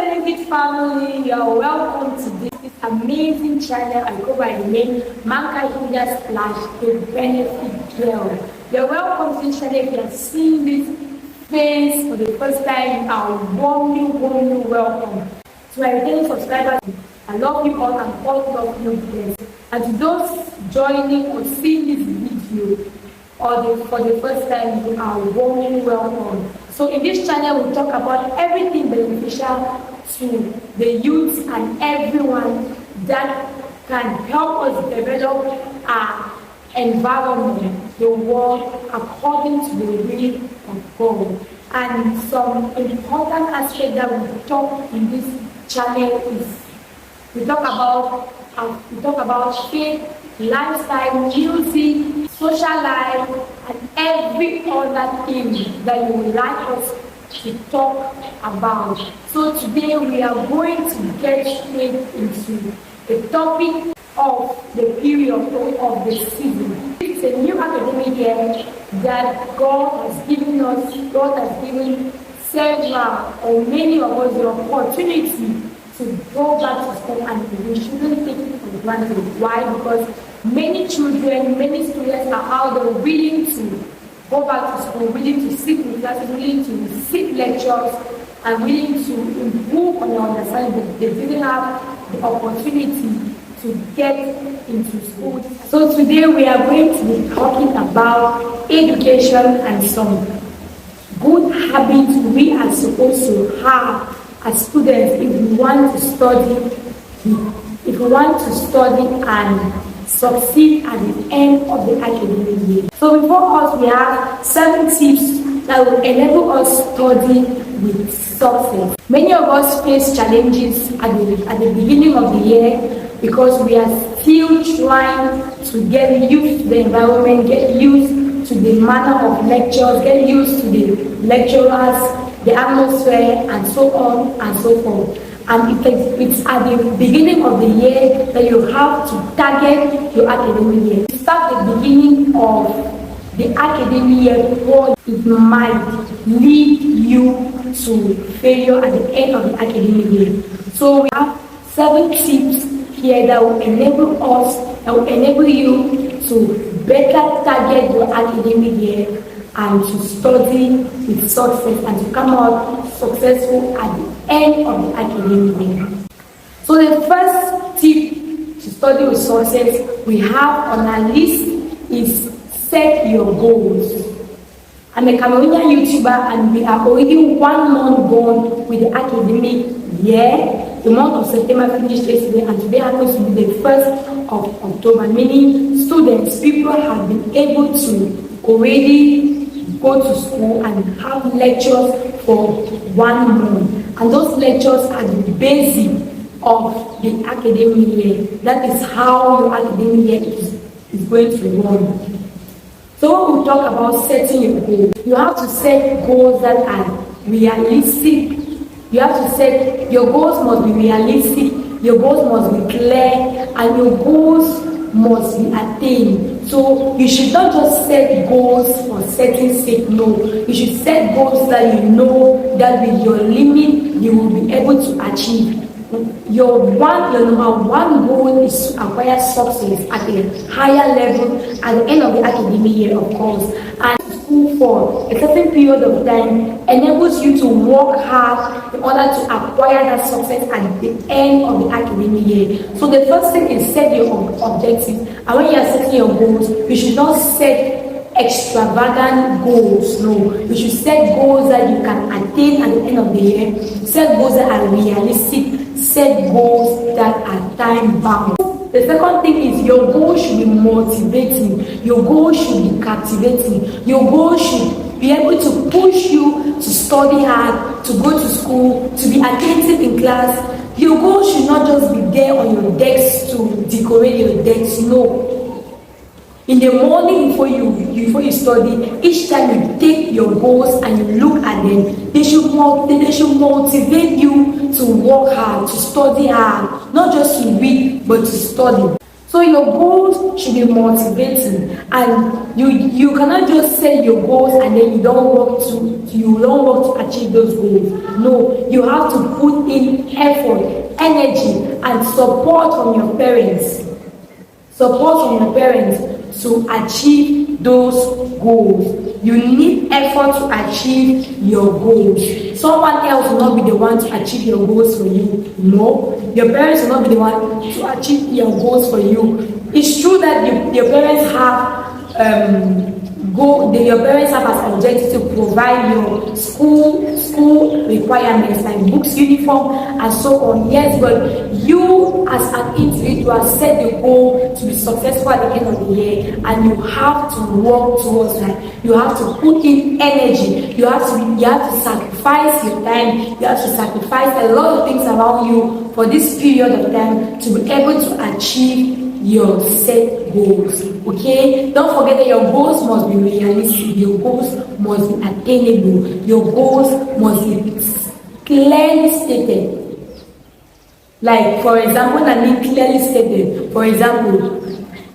Benefit family, you are welcome to this amazing channel. I go by the name Manka Hilda / the Benefit Girl. You're welcome to this channel. If you are seeing this face for the first time, you are warmly welcome. To my returning subscribers, I love you all and all love you guys. And to those joining or seeing this video for the first time, you are warmly welcome. So in this channel, we talk about everything beneficial to the youth and everyone that can help us develop our environment, the world, according to the will of God. And some important aspect that we talk in this channel is we talk about faith, lifestyle, music, social life, and every other thing that you would like us to talk about. So today we are going to get straight into the topic of the period of the season. It's a new academic year that God has given us. God has given several or many of us the opportunity to go back to school, and we shouldn't take it for granted. Why? Because many children, many students are out there willing to go back to school, willing to sit in classes, willing to receive lectures, and willing to improve on their understanding, but they didn't have the opportunity to get into school. So today we are going to be talking about education and some good habits we are supposed to have as students if we want to study and succeed at the end of the academic year. So before us, we have 7 tips that will enable us study with success. Many of us face challenges at the beginning of the year because we are still trying to get used to the environment, get used to the manner of lectures, get used to the lecturers, the atmosphere, and so on and so forth. And it's at the beginning of the year that you have to target your academic year. Start the beginning of the academic year before it might lead you to failure at the end of the academic year. So we have 7 tips here that will enable you to better target your academic year and to study with success and to come out successful at the end of the academic year. So the first tip to study with success we have on our list is set your goals. I'm a Cameroonian YouTuber and we are already 1 month gone with the academic year. The month of September finished yesterday and today happens to be the 1st of October, meaning students, people have been able to already go to school and have lectures for 1 month. And those lectures are the basic of the academic year. That is how your academic year is going to run. So when we talk about setting your goals, you have to set goals that are realistic. You have to set, your goals must be realistic, your goals must be clear, and your goals must be attained. So you should not just set goals for setting sake. No, you should set goals that you know that with your limit you will be able to achieve. Your number one goal is to acquire success at a higher level at the end of the academic year, of course. And school for a certain period of time enables you to work hard in order to acquire that success at the end of the academic year. So the first thing is set your objectives. And when you are setting your goals, you should not set extravagant goals. No, you should set goals that you can attain at the end of the year. Set goals that are realistic. Set goals that are time bound. The second thing is your goal should be motivating. Your goal should be captivating. Your goal should be able to push you to study hard, to go to school, to be attentive in class. Your goal should not just be there on your desk to decorate your desk. No. In the morning before you study, each time you take your goals and you look at them, they should motivate you to work hard, to study hard, not just to read, but to study. So your goals should be motivating, and you cannot just set your goals and then you don't work to achieve those goals. No, you have to put in effort, energy, and support from your parents. Support from your parents to achieve those goals. You need effort to achieve your goals. Someone else will not be the one to achieve your goals for you. No, your parents will not be the one to achieve your goals for you. It's true that your parents have your parents have as objective to provide your school requirements like books, uniform, and so on. Yes, but you as an individual set the goal to be successful at the end of the year, and you have to work towards that. You have to put in energy. You have to sacrifice your time. You have to sacrifice a lot of things around you for this period of time to be able to achieve your set goals. Okay, don't forget that your goals must be realistic. Your goals must be attainable. Your goals must be clearly stated. Like, for example, clearly stated. For example,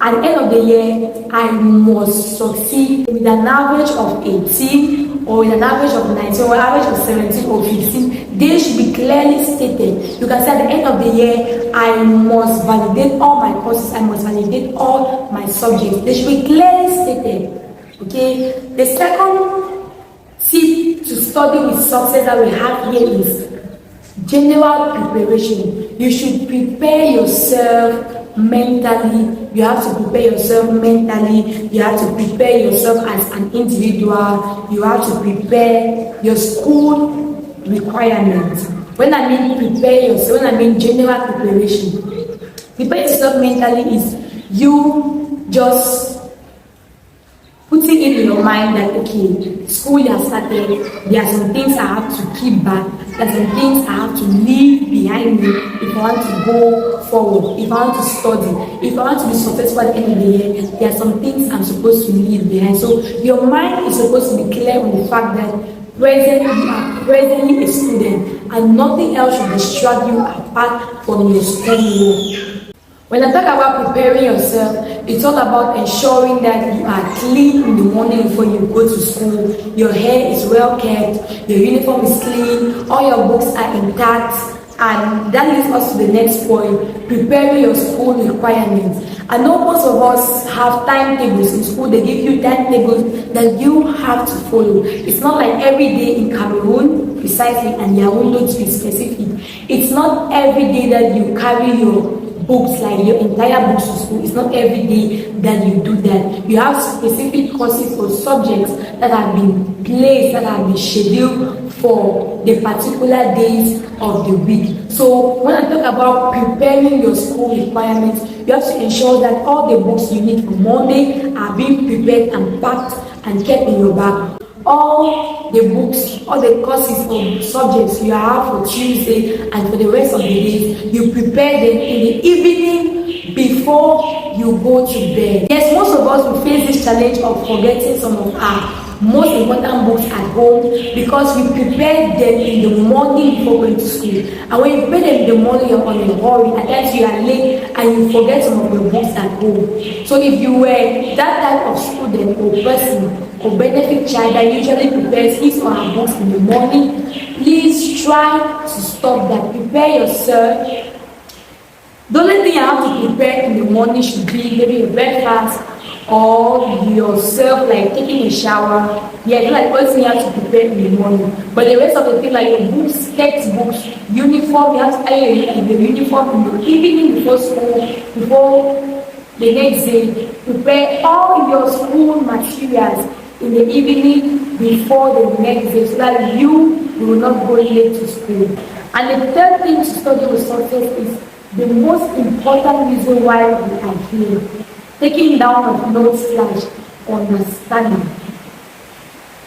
at the end of the year, I must succeed with an average of 18 or with an average of 19 or an average of 17 or 15. They should be clearly stated. You can say at the end of the year, I must validate all my courses, I must validate all my subjects. They should be clearly stated. Okay? The second tip to study with success that we have here is general preparation. You should prepare yourself mentally. You have to prepare yourself mentally. You have to prepare yourself as an individual. You have to prepare your school requirements. When I mean prepare yourself, when I mean general preparation, prepare yourself mentally is you just putting it in your mind that, okay, school has started, there are some things I have to keep back, there are some things I have to leave behind me if I want to go forward, if I want to study, if I want to be successful at the end of the year. There are some things I'm supposed to leave behind. So your mind is supposed to be clear on the fact that you are presently a student and nothing else should distract you apart from your school work. When I talk about preparing yourself, it's all about ensuring that you are clean in the morning before you go to school. Your hair is well kept, your uniform is clean, all your books are intact, and that leads us to the next point, preparing your school requirements. I know most of us have timetables in school. They give you timetables that you have to follow. It's not like every day in Cameroon, precisely, and Yaoundé to be specific. It's not every day that you carry your books, like your entire books to school. It's not every day that you do that. You have specific courses or subjects that have been placed, that have been scheduled for the particular days of the week. So when I talk about preparing your school requirements, you have to ensure that all the books you need for Monday are being prepared and packed and kept in your bag. All the books, all the courses or subjects you have for Tuesday and for the rest of the days, you prepare them in the evening before you go to bed. Yes, most of us will face this challenge of forgetting some of our most important books at home because we prepare them in the morning before going to school. And when you prepare them in the morning, you're on a hurry, at times you are late and you forget some of your books at home. So if you were that type of student or person or benefit child that usually prepares his or her books in the morning, please try to stop that. Prepare yourself. The only thing you have to prepare in the morning should be maybe your breakfast or yourself, like taking a shower. Yeah, that's like the first thing you have to prepare in the morning. But the rest of the thing, like your books, textbooks, uniform, you have to iron the uniform in the evening before school, before the next day. Prepare all your school materials in the evening before the next day so that you will not go late to school. And the third thing to study with success is the most important reason why we are here. Taking down of notes / understanding.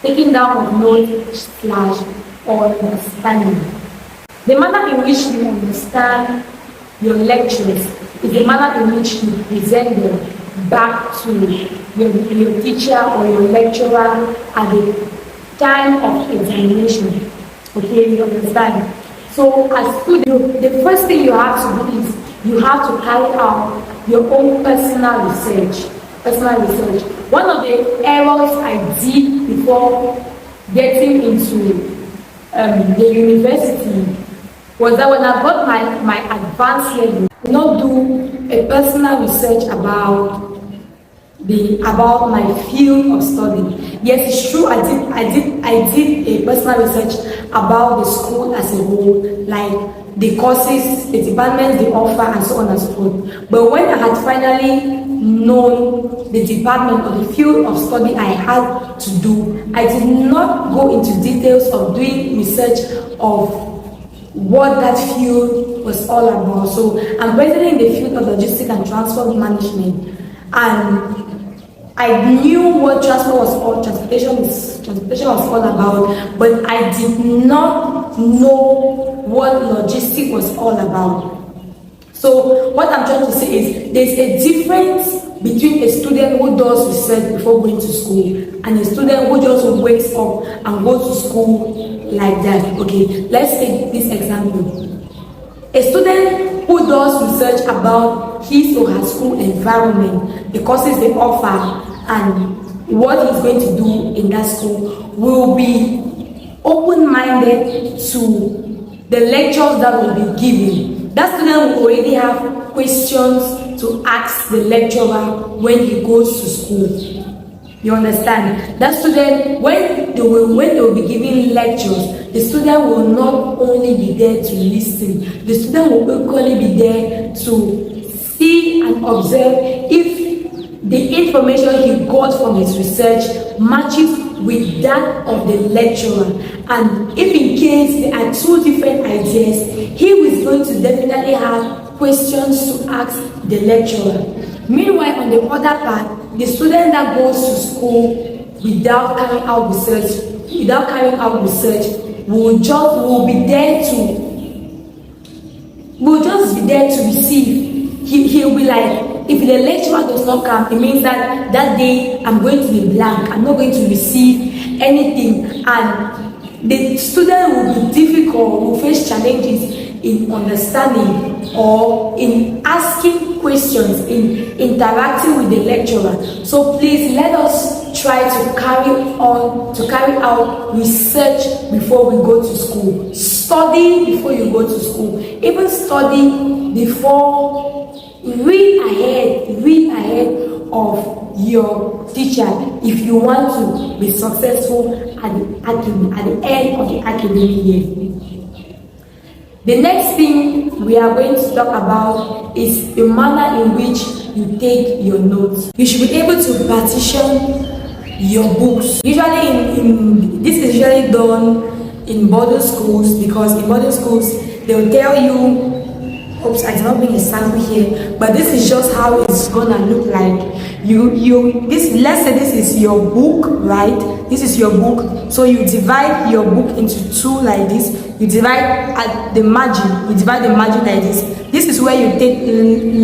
Taking down of notes / understanding. The manner in which you understand your lectures is the manner in which you present them back to your teacher or your lecturer at the time of examination. Okay, you understand? So as students, the first thing you have to do is you have to carry out your own personal research. One of the errors I did before getting into the university was that when I got my advanced level, I did not do a personal research about my field of study. Yes, it's true. I did a personal research about the school as a whole, like the courses, the departments they offer, and so on and so forth. But when I had finally known the department or the field of study I had to do, I did not go into details of doing research of what that field was all about. So I'm presently in the field of logistics and transport management, and I knew what transportation was all about, but I did not know what logistics was all about. So what I'm trying to say is there's a difference between a student who does research before going to school and a student who just wakes up and goes to school like that. Okay, let's take this example. A student who does research about his or her school environment, the courses they offer, and what he's going to do in that school will be open-minded to the lectures that will be given. That student will already have questions to ask the lecturer when he goes to school. You understand? That student, when they will be giving lectures, the student will not only be there to listen, the student will equally be there to see and observe if the information he got from his research matches with that of the lecturer. And if in case there are two different ideas, he is going to definitely have questions to ask the lecturer. Meanwhile, on the other part, the student that goes to school without carrying out research will just be there to receive. He'll be like, if the lecturer does not come, it means that that day I'm going to be blank. I'm not going to receive anything, and the student will be difficult, will face challenges in understanding or in asking questions, in interacting with the lecturer. So please let us try to carry out research before we go to school. Study before you go to school. Even study before. Read ahead of your teacher if you want to be successful at the end of the academic year. The next thing we are going to talk about is the manner in which you take your notes. You should be able to partition your books. Usually, this is usually done in boarding schools, because in boarding schools they will tell you. Oops, I did not bring a sample here, but this is just how it's gonna look like. Let's say this is your book, right? This is your book. So you divide your book into two like this. You divide at the margin. You divide the margin like this. This is where you take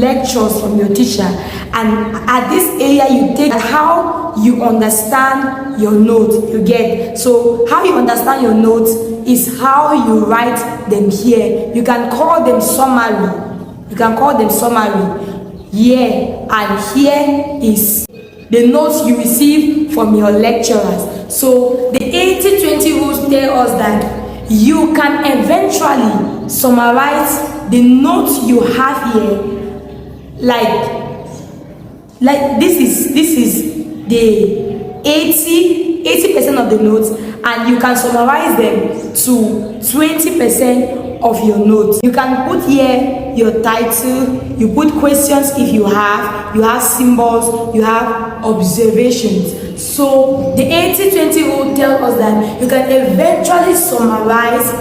lectures from your teacher, and at this area you take how you understand your notes. You get? So how you understand your notes is how you write them here. You can call them summary. Here and here is the notes you receive from your lecturers. So the 80-20 rules tell us that you can eventually summarize the notes you have here, like this is the 80% of the notes, and you can summarize them to 20% of your notes. You can put here your title, you put questions if you have symbols, you have observations. So the 80-20 rule tells us that you can eventually summarize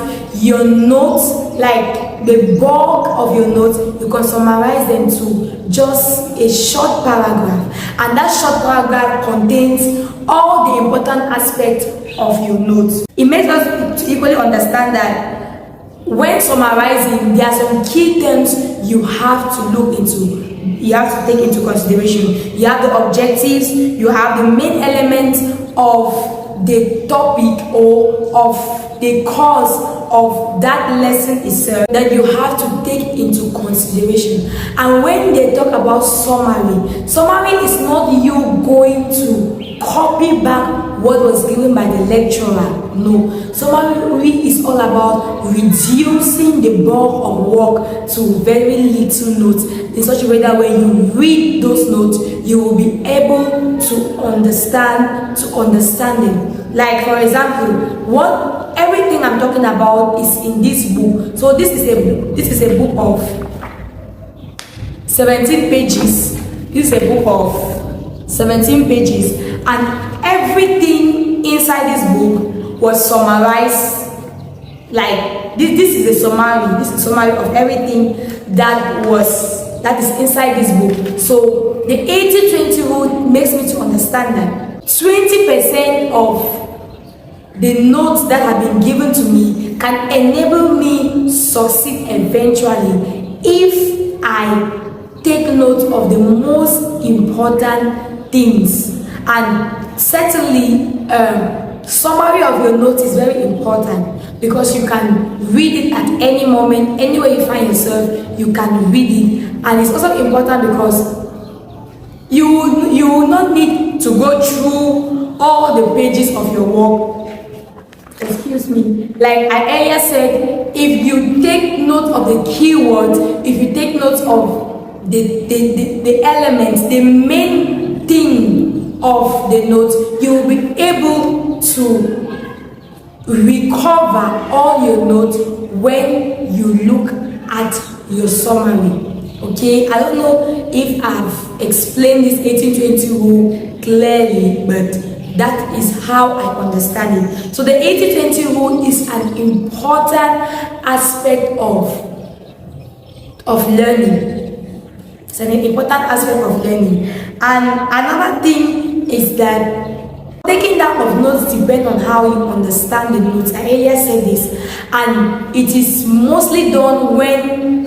your notes, like the bulk of your notes, you can summarize them to just a short paragraph, and that short paragraph contains all the important aspects of your notes. It makes us equally understand that when summarizing, there are some key terms you have to look into. You have to take into consideration. You have the objectives, you have the main elements of the topic or of the course of that lesson itself that you have to take into consideration. And when they talk about summary, summary is not you going to copy back what was given by the lecturer. No, summary is all about reducing the bulk of work to very little notes, in such a way that when you read those notes, you will be able to understand them. Like, for example, everything I'm talking about is in this book. So this is a book of 17 pages. This is a book of 17 pages, and everything inside this book was summarized. Like this is a summary. This is a summary of everything that is inside this book. So the 80-20 rule makes me to understand that 20% of the notes that have been given to me can enable me succeed eventually if I take note of the most important things. And certainly summary of your notes is very important, because you can read it at any moment, anywhere you find yourself, you can read it. And it's also important because you will not need to go through all the pages of your work. Excuse me. Like I earlier said, if you take note of the keywords, if you take note of the elements, the main thing of the notes, you will be able to recover all your notes when you look at your summary. Okay, I don't know if I've explained this 80-20 rule clearly, but that is how I understand it. So the 80-20 rule is an important aspect of learning. It's an important aspect of learning. And another thing is that taking down of notes depends on how you understand the notes. I earlier said this, and it is mostly done when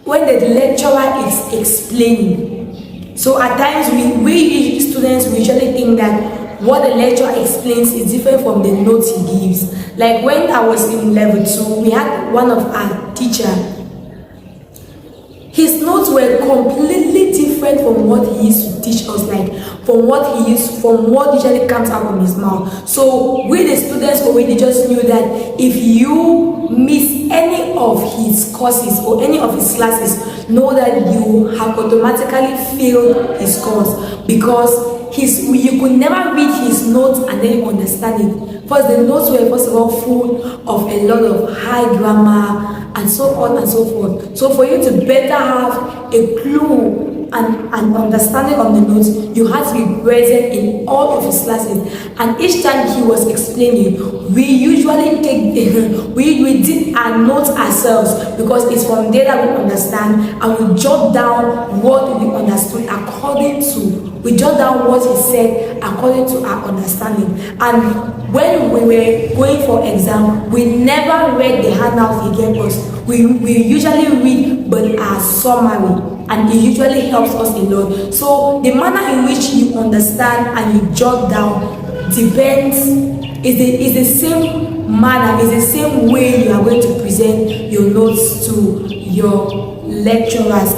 the lecturer is explaining. So at times we students usually think that what the lecturer explains is different from the notes he gives. Like when I was in level 2, we had one of our teacher. His notes were completely different from what he used to teach us, like from what usually comes out of his mouth. So we the students already just knew that if you miss any of his courses or any of his classes, know that you have automatically failed his course, because you could never read his notes and then you understand it. First, the notes were first of all full of a lot of high grammar and so on and so forth. So for you to better have a clue and an understanding of the notes, you had to be present in all of his classes. And each time he was explaining, we usually we did our notes ourselves, because it's from there that we understand, and we jot down what we understood we jot down what he said according to our understanding. And when we were going for exam, we never read the handout he gave us. We usually read but our summary, and it usually helps us a lot. So the manner in which you understand and you jot down depends, is the same manner, is the same way you are going to present your notes to your lecturers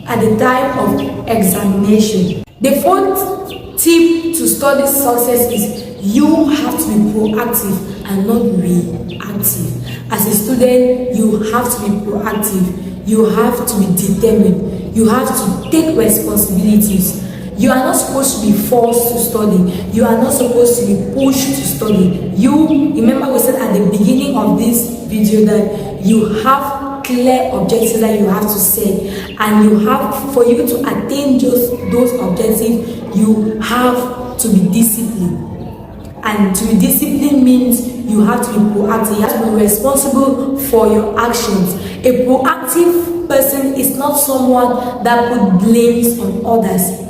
at the time of examination. The fourth tip to study success is you have to be proactive and not reactive. As a student, you have to be proactive. You have to be determined. You have to take responsibilities. You are not supposed to be forced to study. You are not supposed to be pushed to study. You remember we said at the beginning of this video that you have clear objectives that you have to set, and you have, for you to attain just those objectives, you have to be disciplined. And to be disciplined means you have to be proactive. You have to be responsible for your actions. A proactive person is not someone that put blames on others.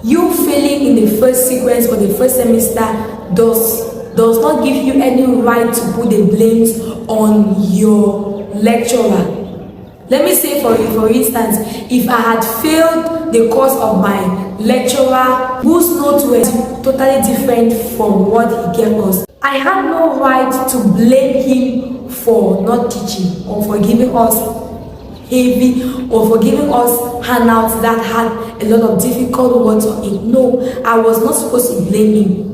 You failing in the first sequence or the first semester does not give you any right to put the blames on your lecturer. Let me say for instance, if I had failed the course of my lecturer whose notes were totally different from what he gave us, I have no right to blame him for not teaching or for giving us heavy or for giving us handouts that had a lot of difficult words on it. No, I was not supposed to blame him.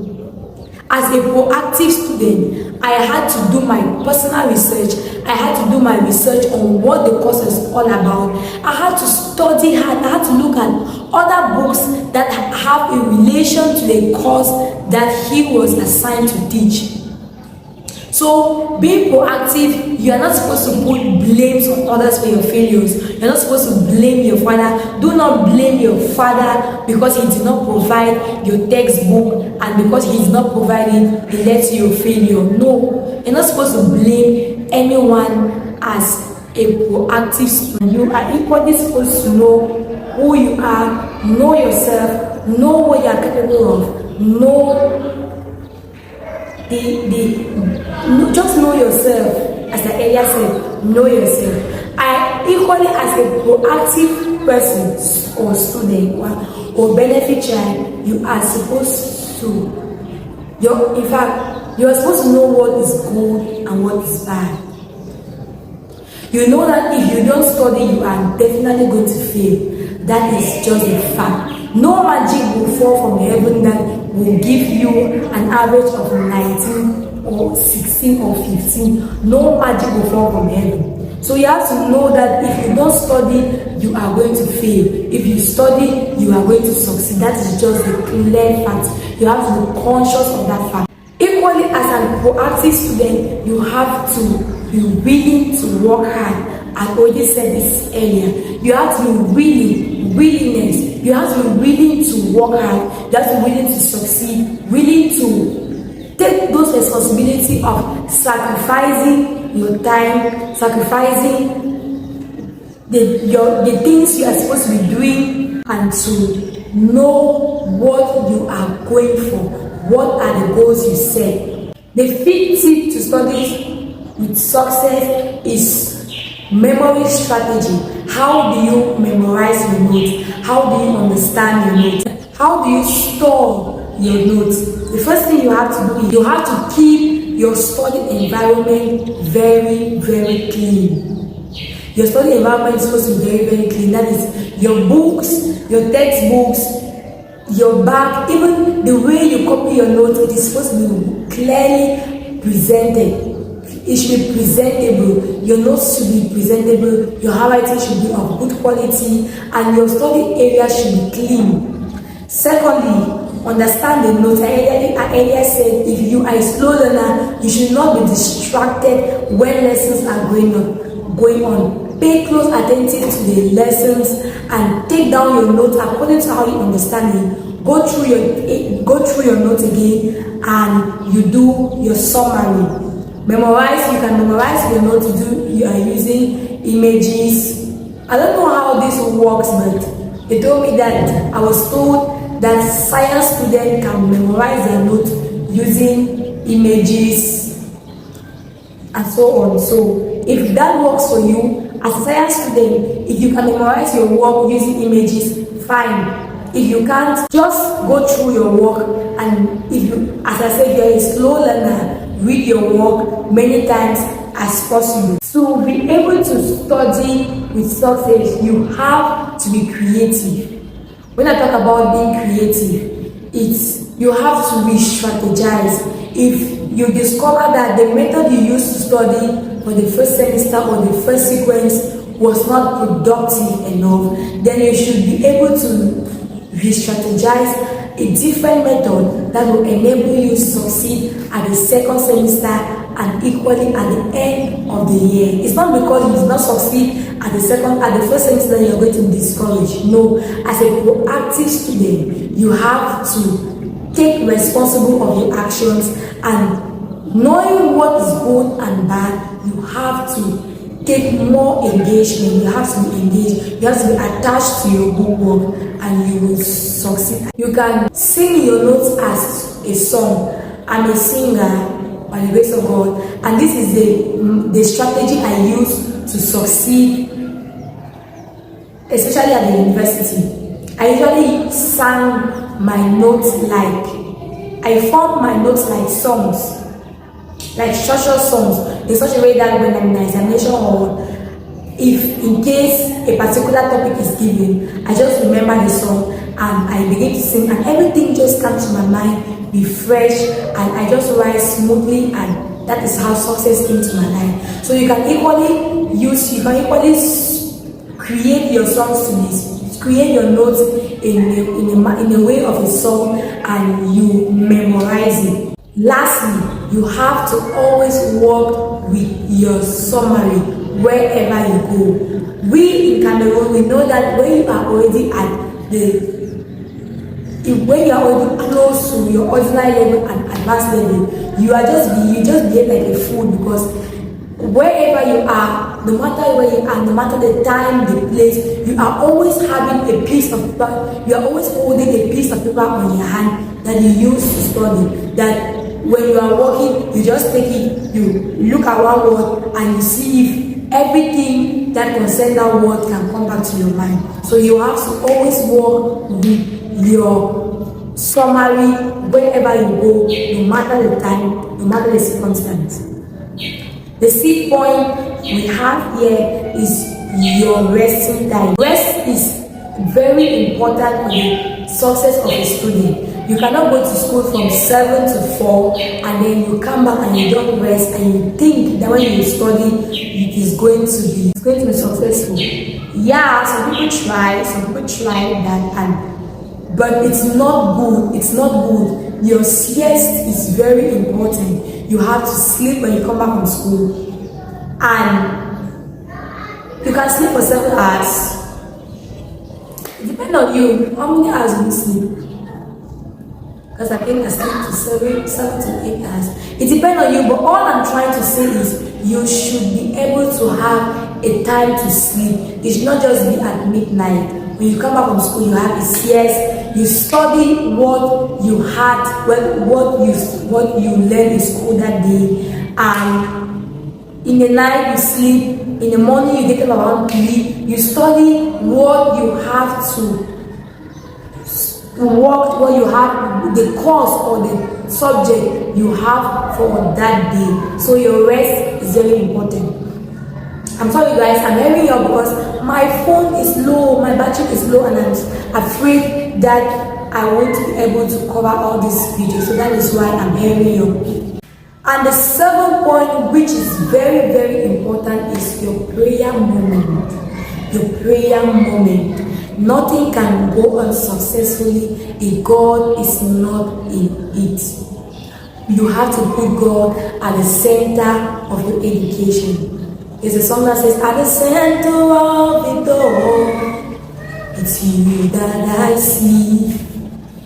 As a proactive student, I had to do my personal research. I had to do my research on what the course is all about. I had to study hard. I had to look at other books that have a relation to the course that he was assigned to teach. So, being proactive, you are not supposed to put blames on others for your failures. You're not supposed to blame your father. Do not blame your father because he did not provide your textbook and because he is not providing, it led to your failure. No, you're not supposed to blame anyone as a proactive student. You are equally supposed to know who you are, know yourself, know what you are capable of, know just know yourself. As I earlier said, know yourself. I equally, as a proactive person or student or benefit child, you are supposed to, in fact, you are supposed to know what is good and what is bad. You know that if you don't study, you are definitely going to fail. That is just a fact. No magic will fall from heaven that will give you an average of 19 or 16 or 15. No magic will fall from heaven. So you have to know that if you don't study, you are going to fail. If you study, you are going to succeed. That is just a clear fact. You have to be conscious of that fact. Equally, as a proactive student, you have to be willing to work hard. I already said this earlier. You have to be willingness. You have to be willing to work hard. You have to be willing to succeed, willing to take those responsibilities of sacrificing your time, sacrificing the things you are supposed to be doing, and to know what you are going for. What are the goals you set? The fifth tip to study with success is memory strategy. How do you memorize your notes? How do you understand your notes? How do you store your notes? The first thing you have to do is you have to keep your study environment very, very clean. Your study environment is supposed to be very, very clean. That is your books, your textbooks, your bag, even the way you copy your notes, it is supposed to be clearly presented. It should be presentable. Your notes should be presentable. Your handwriting should be of good quality, and your study area should be clean. Secondly, understand the notes. I earlier said if you are a slow learner, you should not be distracted when lessons are going on. Pay close attention to the lessons and take down your notes according to how you understand it. Go through your notes again and you do your summary. Memorize. You can memorize your notes. You are using images. I don't know how this works, but they told me that I was told that science students can memorize their notes using images and so on. So if that works for you, as a science student, if you can memorize your work using images, fine. If you can't, just go through your work, and if you, as I said, you're a slow learner, read your work many times as possible. To be able to study with success, you have to be creative. When I talk about being creative, it's you have to re-strategize. If you discover that the method you used to study for the first semester or the first sequence was not productive enough, then you should be able to re-strategize a different method that will enable you to succeed at the second semester and equally at the end of the year. It's not because you did not succeed at the first semester that you're going to be discouraged. No, as a proactive student, you have to take responsibility of your actions, and knowing what is good and bad, you have to take more engagement. You have to be engaged. You have to be attached to your good work, and you will succeed. You can sing your notes as a song. I'm a singer by the grace of God, and this is the strategy I use to succeed especially at the university, I usually sang my notes I formed my notes like songs, like structured songs, in such a way that when I'm in an examination or if in case a particular topic is given, I just remember the song and I begin to sing, and everything just comes to my mind, be fresh, and I just write smoothly, and that is how success came to my life. So you can equally create your songs to this, create your notes in a way of a song, and you memorize it. Lastly, you have to always work with your summary wherever you go. We in Cameroon, we know that when you are already when you are already close to your ordinary level and advanced level, you just behave like a fool, because wherever you are, no matter where you are, no matter the time, the place, you are always having a piece of paper, you are always holding a piece of paper on your hand that you use to study. That when you are walking, you just take it, you look at one word, and you see if everything that concerns that word can come back to your mind. So you have to always work with your summary wherever you go, no matter the time, no matter the circumstance. The 6th point we have here is your resting time. Rest is very important for the success of a student. You cannot go to school from 7 to 4 and then you come back and you don't rest, and you think that when you study it is going to be successful. Yeah, some people try that, but it's not good. It's not good. Your siesta is very important. You have to sleep when you come back from school, and you can sleep for 7 hours. It depends on you. How many hours do you sleep? Because I think I sleep to 7 to 8 hours. It depends on you, but all I'm trying to say is you should be able to have a time to sleep. It should not just be at midnight. When you come back from school, you have a siesta. You study what you had, what you learned in school that day, and in the night you sleep. In the morning you get up around 3. You study what you have to work, what you have, the course or the subject you have for that day. So your rest is very important. I'm sorry guys, I'm hearing you because my phone is low, my battery is low, and I'm afraid that I won't be able to cover all this video. So that is why I'm hearing you. And the 7th point, which is very, very important, is your prayer moment. Your prayer moment. Nothing can go on successfully if God is not in it. You have to put God at the center of your education. There's a song that says, at the center of it all, it's you that I see.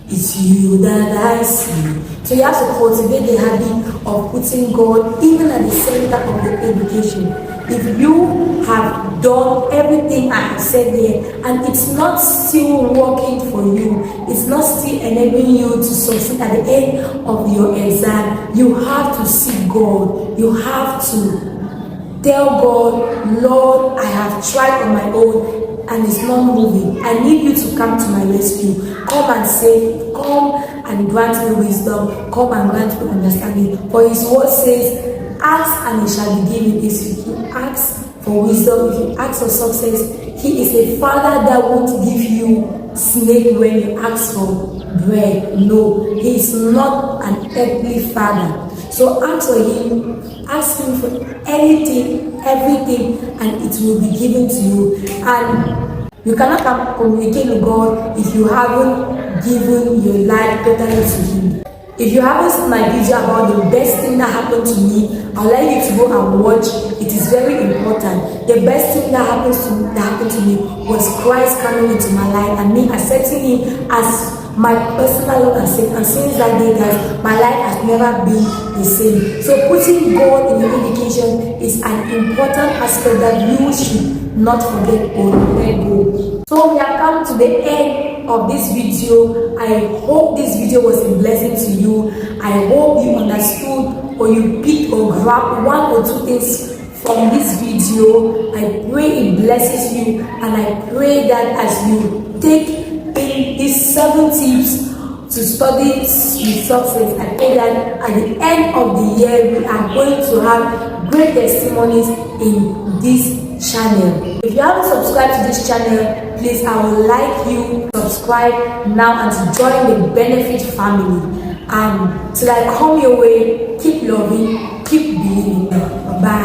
It's you that I see. So you have to cultivate the habit of putting God even at the center of the education. If you have done everything I have said here and it's not still working for you, it's not still enabling you to succeed at the end of your exam, you have to seek God. You have to tell God, Lord, I have tried on my own and it's not moving. I need you to come to my rescue. Come and save. Come and grant me wisdom. Come and grant me understanding. For his word says, ask and it shall be given. If you ask for wisdom, if you ask for success, he is a father that won't give you snake when you ask for bread. No, he is not an earthly father. So ask for him. Ask him for anything, everything, and it will be given to you. And you cannot communicate with God if you haven't given your life totally to him. If you haven't seen my video about the best thing that happened to me, I'd like you to go and watch. It is very important. The best thing that happened to me was Christ coming into my life and me accepting him as my personal Lord and Savior. And since that day, guys, my life has never been the same. So putting God in your education is an important aspect that you should not forget or let go. So we have come to the end of this video. I hope this video was a blessing to you. I hope you understood or you picked or grabbed 1 or 2 things from this video. I pray it blesses you, and I pray that as you take in these 7 tips to study with success, I pray that at the end of the year we are going to have great testimonies in this channel. If you haven't subscribed to this channel, please, I would like you to subscribe now and to join the benefit family. And till I come your way, keep loving, keep believing. Bye.